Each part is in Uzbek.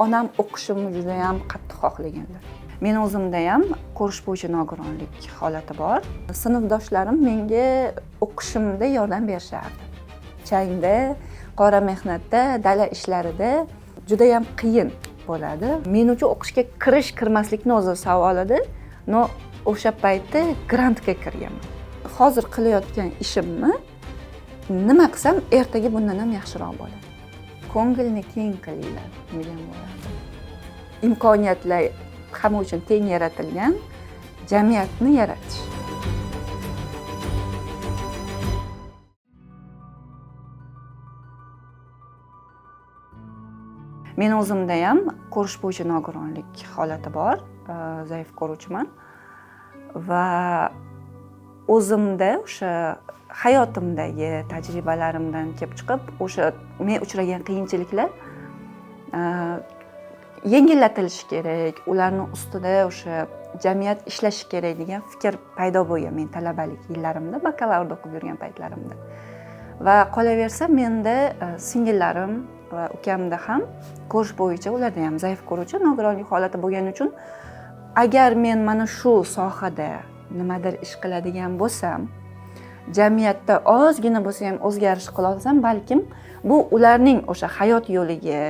onam o'qishimni juda ham qattiq xohlaganlar. Men o'zimda ham ko'rish bo'yicha nogironlik holati bor. Sinfdoshlarim menga o'qishimda yordam berishardi. Changda, qora mehnatda, dala ishlarida juda ham qiyin bo'ladi. Men uchun o'qishga kirmaslikni o'zi savol edi. O'sha paytda grantga kirganman. Hozir qilayotgan ishimni nima qilsam ertaga bundan ham yaxshiroq bo'ladi. Ko'ngilni keng qilinglar degan bo'ladi. Imkoniyatlar hamma uchun teng yaratilgan jamiyatni yaratish. Men o'zimda ham ko'rish bo'yicha nogironlik holati bor, zaif ko'ruvchiman va o'zimda o'sha hayotimdagi tajribalarimdan kelib chiqib, o'sha men uchragan qiyinchiliklar yengillatilishi kerak, ularning ustida o'sha jamiyat ishlashi kerak degan fikr paydo bo'lgan men talabalik yillarimda, bakalavr o'qib yurgan paytlarimda. Va qolaversa menda singillarim va ukamda ham ko'rish bo'yicha ularda ham zaif ko'ruvchi nogironlik holati bo'lgani uchun agar men mana shu sohada nimadir ish qiladigan bo'lsam, jamiyatda ozgina bo'lsa ham o'zgarish qila olsam, balkim bu ularning o'sha hayot yo'liga,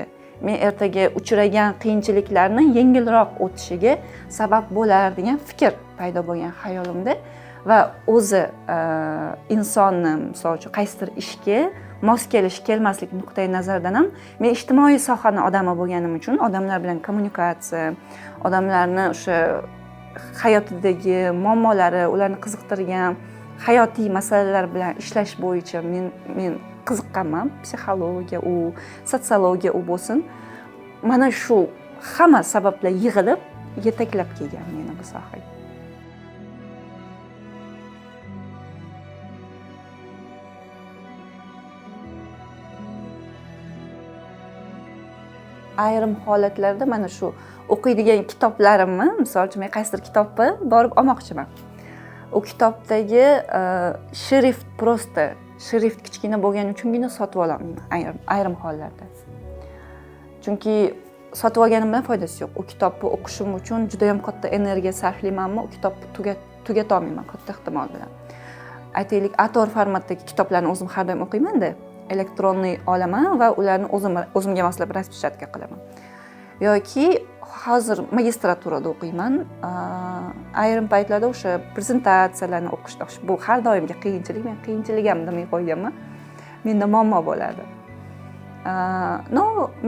men ertaga uchragan qiyinchiliklarni yengilroq o'tishiga sabab bo'lar degan fikr paydo bo'lgan xayolimda va o'zi insonni misol uchun qaysidir ishga mos kelish kelmaslik nuqtai nazaridan ham men ijtimoiy sohani odami bo'lganim uchun odamlar bilan kommunikatsiya, odamlarni o'sha hayotidagi muammolari, ularni qiziqtirgan hayotiy masalalar bilan ishlash bo'yicha men qiziqqanman. Psixologiya, sotsiologiya bo'lsin. Mana shu hamma sabablar yig'ilib yetaklab kelgan meni bu sohaga. Ayrim holatlarda mana shu o'qiydigan kitoblarimni, misol uchun men qaysidir kitobni borib olmoqchiman. U kitobdagi shrift kichkina bo'lgani uchungina sotib olaman ayrim hollarda. Chunki sotib olganim bilan foydasi yo'q. U kitobni o'qishim uchun juda ham katta energiya sarflaymanmi, u kitobni tugata olmayman katta ehtimol bilan. Aytaylik, A4 formatdagi kitoblarni o'zim har doim o'qiyman-da, elektronniy olaman va ularni o'zimga moslab распечатка qilaman. Yoki hozir magistraturada o'qiyman. Ayrim paytlarda o'sha prezentatsiyalarni o'qishda bu har doimgi qiyinchilik, men qiyinchilik ham demay qo'yganman. Menda muammo bo'ladi.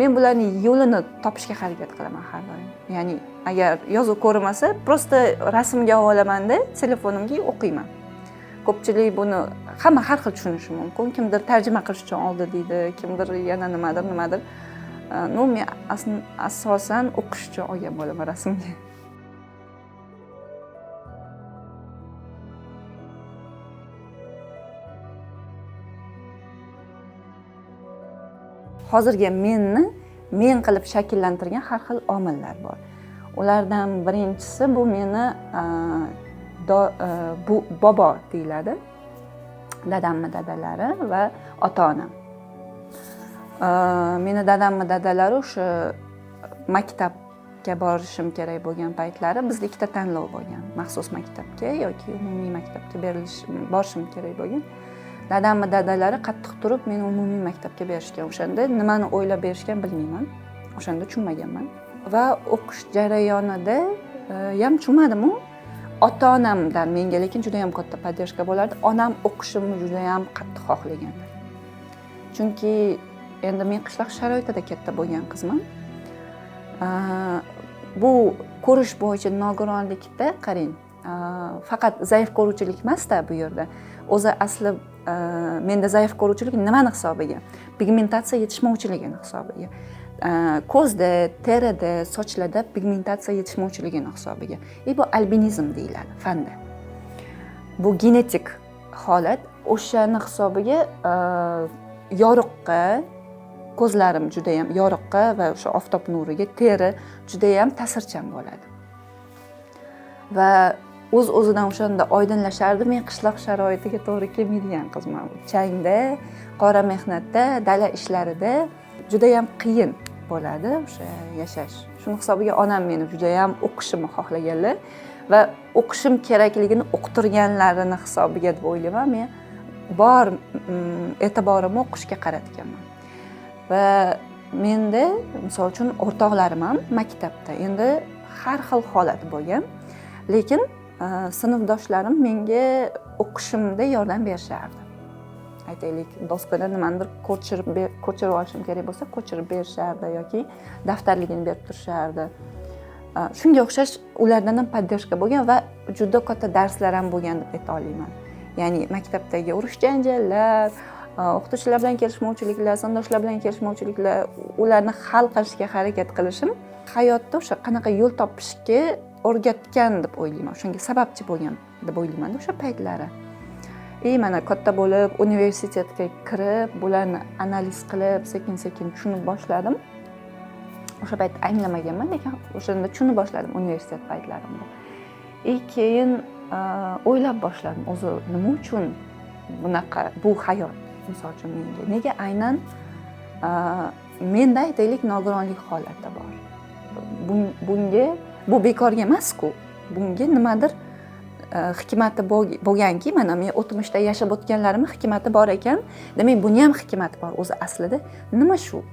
Men bularning yo'lini topishga harakat qilaman har doim. Ya'ni agar yozuv ko'rinmasa, prosta rasmga olaman-da, telefonimga o'qiyman. Ko'pchilik buni hamma har xil tushunishi mumkin. Kimdir tarjima qilish uchun oldi deydi, kimdir yana nimadir. Men asosan o'qish uchun olgan bo'laman rasmga. Hozirgi men qilib shakllantirgan har xil omillar bor. Ulardan birinchisi bu meni bobo deyiladi. Dadammi dadalari va ota-onam. Meni dadammi dadalari o'sha maktabga borishim kerak bo'lgan paytlari bizda ikkita tanlov bo'lgan. Maxsus maktabga yoki umumiy maktabga borishim kerak bo'lgan. Dadammi dadalari qattiq turib meni umumiy maktabga berishgan. O'shanda nimani o'ylab berishgan bilmayman. O'shanda tushunmaganman. Va o'qish jarayonida ham tushunmadim-ku. Ota-onamdan menga lekin juda ham katta podдержка bo'lardi. Onam o'qishimni juda ham qattiq xohlaganlar. Chunki endi men qishloq sharoitida katta bo'lgan qizman. Bu ko'rish bo'yicha nogironlikda qarang, faqat zaif ko'ruvchilik emas-da bu yerda. O'zi asli menda zaif ko'ruvchilik nimani hisobiga? Pigmentatsiya yetishmovchiligini hisobiga. Ko'zda, terida, sochlarda pigmentatsiya yetishmovchiligini hisobiga. Bu albinizm deyiladi fanda. Bu genetik holat. O'shani hisobiga yoriqqa, ko'zlarim juda ham yoriqqa va o'sha oftob nuriga, teri juda ham ta'sirchan bo'ladi. Va o'z-o'zidan o'shanda oydinlashardi, men qishloq sharoitiga to'g'ri kelmaydigan qizman. Changda, qora mehnatda, dala ishlarida juda ham qiyin bo'ladi o'sha yashash. Shuni hisobiga onam meni juda ham o'qishimni xohlaganlar va o'qishim kerakligini uqtirganlarini hisobiga deb o'ylayman. Men bor e'tiborimni o'qishga qaratganman. Va menda misol uchun o'rtoqlarim ham maktabda. Endi har xil holat bo'lgan, lekin sinfdoshlarim menga o'qishimda yordam berishardi. Aytaylik, doskada nimanidir ko'chirib olishim kerak bo'lsa, ko'chirib berishardi yoki daftarligini berib turishardi. Shunga o'xshash ulardan ham podдержка bo'lgan va juda katta darslar ham bo'lgan deb ayta olaman. Ya'ni maktabdagi urush janjallar, o'qituvchilar bilan kelishmovchiliklar, sinfdoshlar bilan kelishmovchiliklar, ularni hal qilishga harakat qilishim hayotda o'sha qanaqa yo'l topishga o'rgatgan deb o'ylayman. Shunga sababchi bo'lgan deb o'ylayman o'sha paytlari. Mana katta bo'lib universitetga kirib, bularni analiz qilib, sekin-sekin tushunib boshladim. O'sha payt anglamaganman, lekin o'shanda tushunib boshladim universitet paytlarimda. Keyin o'ylab boshladim, o'zi nima uchun bunaqa bu hayot misol uchun menga nega aynan menda aytaylik nogironlik holati bor. Bunga bu bekorga emas-ku. Bunga nimadir hikmati bo'lganki, mana men o'tmishda yashab o'tganlarimni hikmati bor ekan, demak buni ham hikmati bor o'zi aslida. Nima shu?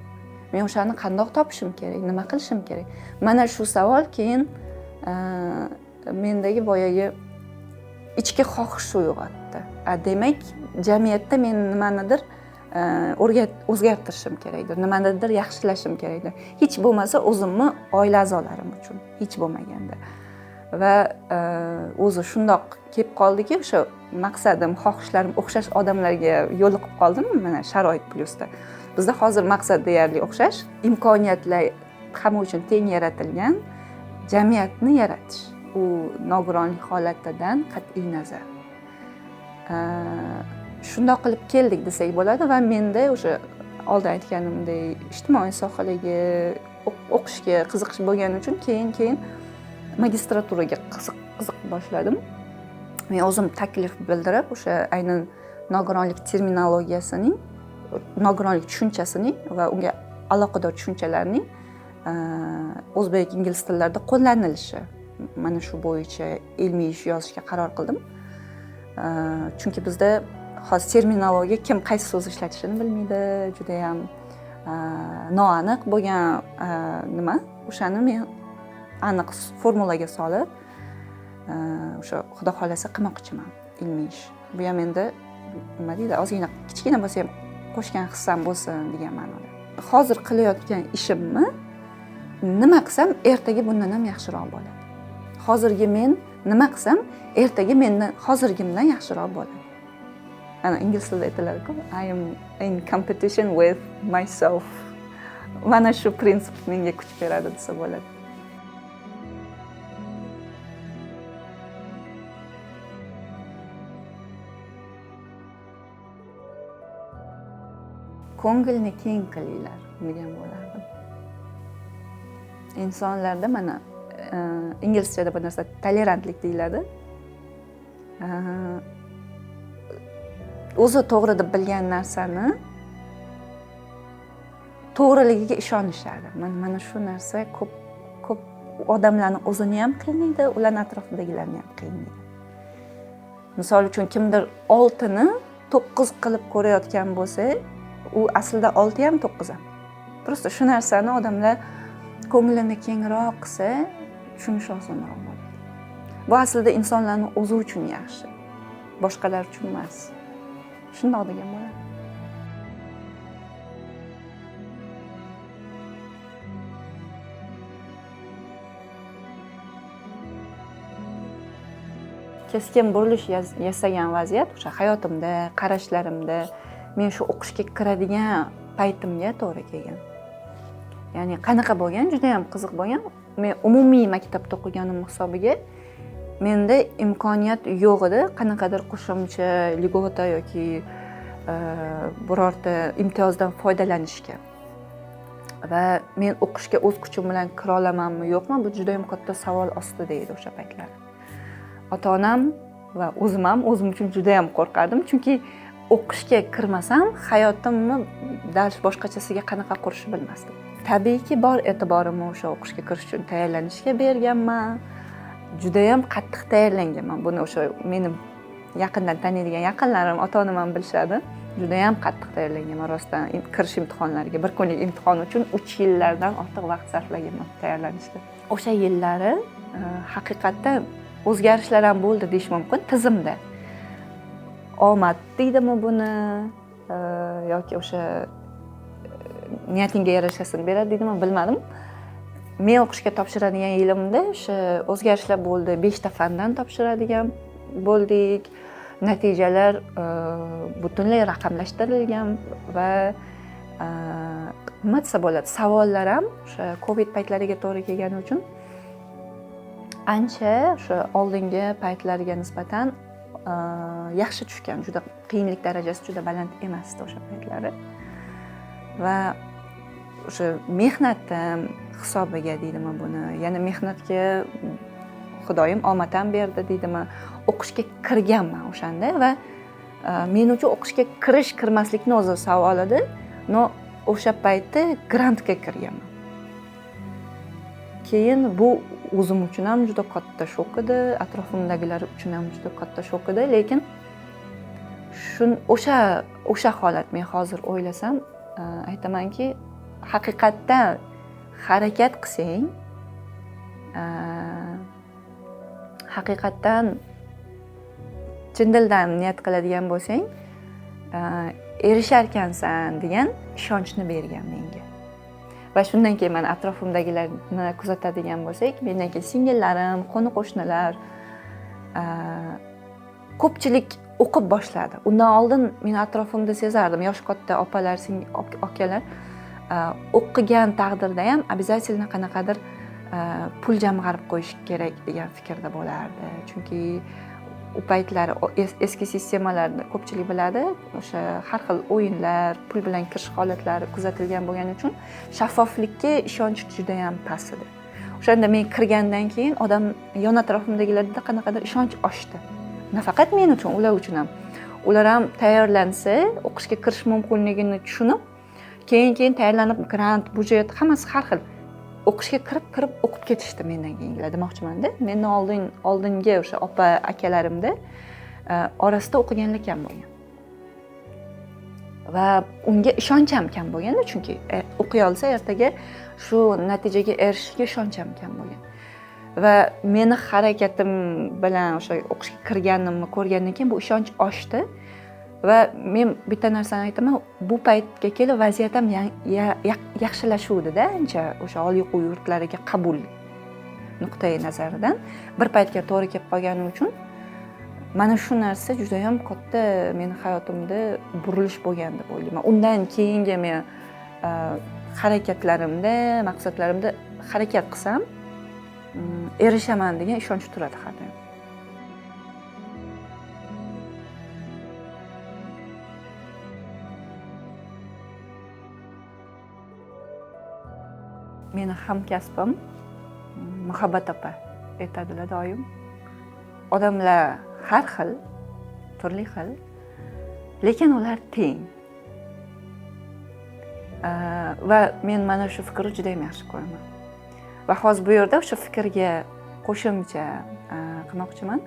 Men o'shani qandoq topishim kerak, nima qilishim kerak? Mana shu savol keyin mendagi boyagi ichki xohish uyg'otdi. Demak, jamiyatda men nimanidir o'zgartirishim kerakdir, nimanidir yaxshilashim kerakdir. Hech bo'lmasa o'zimni oila a'zolarim uchun, hech bo'lmaganda. Va o'zi shundoq kelib qoldiki, o'sha maqsadim, xohishlarim o'xshash odamlarga yo'liqib qoldim, mana sharoit plyusda. Bizda hozir maqsad deyarli o'xshash, imkoniyatlar hamma uchun teng yaratilgan jamiyatni yaratish. U nogironlik holatidan qat'iy nazar. Shundoq qilib keldik desak bo'ladi va menda o'sha oldin aytganimdek ijtimoiy sohalarga o'qishga qiziqish bo'lgani uchun keyin magistraturaga qiziq boshladim. Men o'zim taklif bildirib, o'sha aynan nogironlik terminologiyasining, nogironlik tushunchasining va unga aloqador tushunchalarning o'zbek, ingliz tillarida qo'llanilishi, mana shu bo'yicha ilmiy ish yozishga qaror qildim. Chunki bizda hozir terminologiya kim qaysi so'z ishlatishini bilmaydi, juda ham noaniq bo'lgan nima, o'shani men aniq formulaga solib, o'sha xudo xolasa qilmoqchiman ilmiy ish. Bu ham endi nima deydi, ozgina kichkina bo'lsa ham qo'shgan hissam bo'lsin degan ma'noda. Hozir qilayotgan ishimni nima qilsam ertaga bundan ham yaxshiroq bo'ladi. Hozirgi men nima qilsam ertaga mendan hozirgimdan yaxshiroq bo'ladi. Ana ingliz tilida aytiladi-ku, I am in competition with myself. Mana shu prinsip menga kuch beradi desa bo'ladi. Ko'ngilni keng qilinglar degan bo'lardim. Insonlarda mana inglizchada bu narsa tolerantlik deyiladi. O'zi to'g'ri deb bilgan narsani to'g'riligiga ishonishadi. Mana shu narsa ko'p odamlarni o'zini ham qiynaydi, ularning atrofidagilarni ham qiynaydi. Misol uchun kimdir 6 ni 9 qilib ko'rayotgan bo'lsa, u aslida 6 ham 9 ham. Prosta shu narsani odamlar ko'nglini kengroq qilsa, tushunish osonroq bo'ladi. Bu aslida insonlarning o'zi uchun yaxshi, boshqalar uchun emas. Shundoq degan bo'ladi. Keskin burilish yasagan vaziyat o'sha hayotimda, qarashlarimda, men shu o'qishga kiradigan paytimga to'g'ri kelgan. Ya'ni qanaqa bo'lgan, juda ham qiziq bo'lgan. Men umumiy maktabda o'qiganim hisobiga menda imkoniyat yo'q edi, qanaqadir qo'shimcha ligota yoki birorta imtiyozdan foydalanishga. Va men o'qishga o'z kuchim bilan kira olamanmi, yo'qmi, bu juda ham katta savol ostida edi o'sha paytlar. Ota-onam va o'zim uchun juda ham qo'rqardim, chunki o'qishga kirmasam hayotimni dal boshqachasiga qanaqa qurishni bilmasdim. tabiiyki bor e'tiborimni o'sha o'qishga kirish uchun tayyorlanishga berganman. Judayam qattiq tayyorlanganman. Buni o'sha meni yaqindan taniydigan yaqinlarim, ota-onam ham bilishadi. Judayam qattiq tayyorlanganman rostdan. Kirish imtihonlariga, bir kunlik imtihon uchun 3 yillardan ortiq vaqt sarflaganman tayyorlanishga. O'sha yillari haqiqatdan o'zgarishlar ham bo'ldi deyish mumkin tizimda. Omad deydimi buni yoki o'sha niyatingga yarashasin beradi deydimi, bilmadim. Men o'qishga topshiradigan yilimda o'sha o'zgarishlar bo'ldi. 5 ta fandan topshiradigan bo'ldik. Natijalar butunlay raqamlashtirilgan va nima desa bo'ladi, savollar ham o'sha Covid paytlariga to'g'ri kelgani uchun ancha o'sha oldingi paytlarga nisbatan yaxshi tushgan. Juda qiyinlik darajasi juda baland emasdi o'sha paytlari. Va o'sha mehnatim hisobiga deydimi buni, ya'ni mehnatga Xudoyim omad ham berdi deydimi, o'qishga kirganman o'shanda va men uchun o'qishga kirmaslikni o'zi savol edi. No, o'sha paytda grantga kirganman. Keyin bu o'zim uchun ham juda katta shok edi, atrofimdagilar uchun ham juda katta shok edi, lekin o'sha holat men hozir o'ylasam aytamanki, haqiqatdan harakat qilsang, haqiqatdan chin dildan niyat qiladigan bo'lsang, erisharkansan degan ishonchni bergan menga. Va shundan keyin men atrofimdagilarni kuzatadigan bo'lsak, mendan keyin singillarim, qo'ni-qo'shnilar ko'pchilik o'qib boshladi. Undan oldin men atrofimda sezardim, yosh katta opalar, akalar o'qigan taqdirda ham обязательно qanaqadir pul jamg'arib qo'yish kerak degan fikrda bo'lardi. Chunki u paytlar eski sistemalarda ko'pchilik biladi, o'sha har xil o'yinlar, pul bilan kirish holatlari kuzatilgan bo'lgani uchun shaffoflikka ishonch juda ham past edi. O'shanda men kirgandan keyin odam yon atrofimdagilarda qanaqadir ishonch oshdi. Nafaqat men uchun, ular uchun ham. Ular ham tayyorlansa, o'qishga kirish mumkinligini tushunib, keyin tayyorlanib grant, budjet, hammasi har xil o'qishga kirib o'qib ketishdi mendan keyingilar demoqchiman-da. Mendan oldingi o'sha opa akalarimda orasida o'qiganlar kam bo'lgan. Va unga ishonch ham kam bo'lganda, chunki o'qiy olsa ertaga shu natijaga erishishga ishonch ham kam bo'lgan. Va meni harakatim bilan o'sha o'qishga kirganimni ko'rgandan keyin bu ishonch oshdi. Va men bitta narsani aytaman, bu paytga kelib vaziyat ham yaxshilashuvdi-da, ancha o'sha oliy o'quv yurtlariga qabul nuqtai nazaridan bir paytga to'g'ri kelib qolgani uchun mana shu narsa juda ham katta meni hayotimda burilish bo'lgan deb o'ylayman. Undan keyingi men harakatlarimda, maqsadlarimda harakat qilsam, erishaman degan ishonch turadi har doim. Meni hamkasbim Muhabbat opa aytadilar doim. Odamlar har xil, turli xil, lekin ular teng. Va men mana shu fikrni juda ham yaxshi ko'raman. Va hozir bu yerda o'sha fikrga qo'shimcha qilmoqchiman.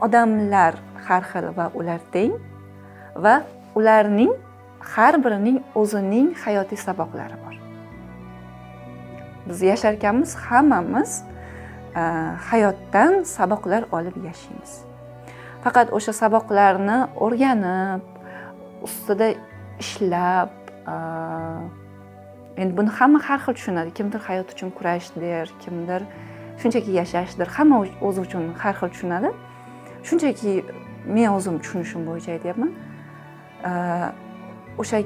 Odamlar har xil va ular teng va ularning har birining o'zining hayotiy saboqlari bor. Biz yasharkanmiz, hammamiz hayotdan saboqlar olib yashaymiz. Faqat o'sha saboqlarni o'rganib, ustida ishlab, endi buni hamma har xil tushunadi. Kimdir hayot uchun kurashdir, kimdir shunchaki yashashdir. Hamma o'zi uchun har xil tushunadi. Shunchaki men o'zim tushunishim bo'yicha aytyapman. O'sha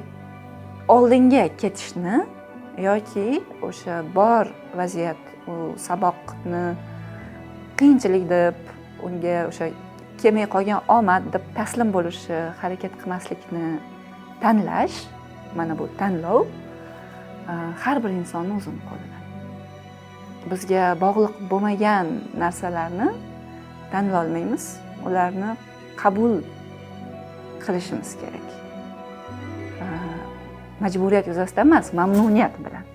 oldinga ketishni yoki o'sha bor vaziyat, u saboqni qiyinchilik deb, unga o'sha kelmay qolgan omad deb taslim bo'lishni, harakat qilmaslikni tanlash, mana bu tanlov har bir insonning o'zini qo'lida. Bizga bog'liq bo'lmagan narsalarni tanlay olmaymiz, ularni qabul qilishimiz kerak. majburiyat yuzasidan emas, mamnuniyat bilan.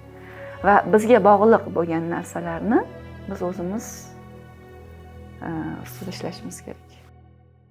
Va bizga bog'liq bo'lgan narsalarni biz o'zimiz ustida ishlashimiz kerak.